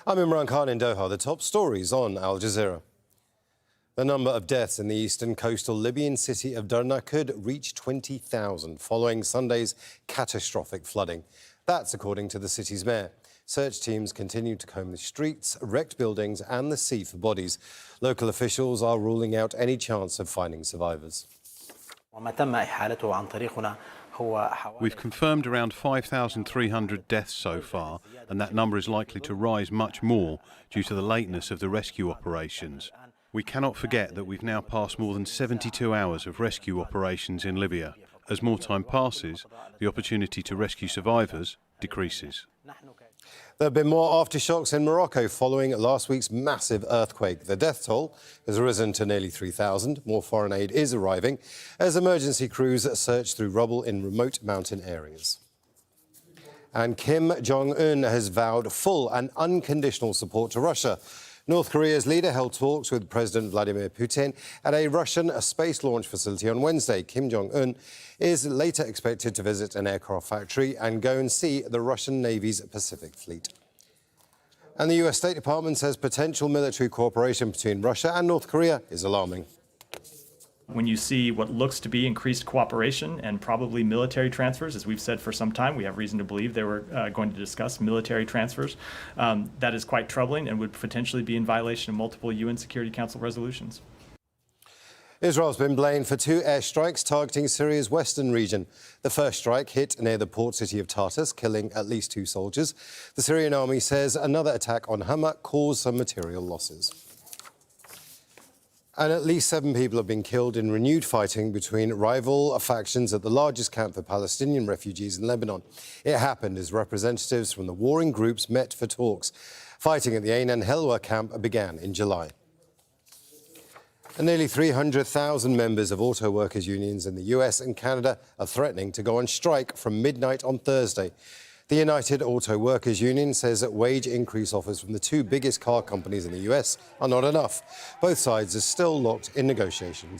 I'm Imran Khan in Doha. The top stories on Al Jazeera. The number of deaths in the eastern coastal Libyan city of Derna could reach 20,000 following Sunday's catastrophic flooding. That's according to the city's mayor. Search teams continue to comb the streets, wrecked buildings and the sea for bodies. Local officials are ruling out any chance of finding survivors. We've confirmed around 5,300 deaths so far, and that number is likely to rise much more due to the lateness of the rescue operations. We cannot forget that we've now passed more than 72 hours of rescue operations in Libya. As more time passes, the opportunity to rescue survivors decreases. There have been more aftershocks in Morocco following last week's massive earthquake. The death toll has risen to nearly 3,000. More foreign aid is arriving as emergency crews search through rubble in remote mountain areas. And Jong Un has vowed full and unconditional support to Russia. North Korea's leader held talks with President Vladimir Putin at a Russian space launch facility on Wednesday. Jong Un is later expected to visit an aircraft factory and go and see the Russian Navy's Pacific Fleet. And the US State Department says potential military cooperation between Russia and North Korea is alarming. When you see what looks to be increased cooperation and probably military transfers, as we've said for some time, we have reason to believe they were going to discuss military transfers. That is quite troubling and would potentially be in violation of multiple UN Security Council resolutions. Israel's been blamed for 2 airstrikes targeting Syria's western region. The first strike hit near the port city of Tartus, killing at least 2 soldiers. The Syrian army says another attack on Hama caused some material losses. And at least 7 people have been killed in renewed fighting between rival factions at the largest camp for Palestinian refugees in Lebanon. It happened as representatives from the warring groups met for talks. Fighting at the Ain and Helwa camp began in July. And nearly 300,000 members of auto workers' unions in the US and Canada are threatening to go on strike from midnight on Thursday. The United Auto Workers Union says that wage increase offers from the 2 biggest car companies in the US are not enough. Both sides are still locked in negotiations.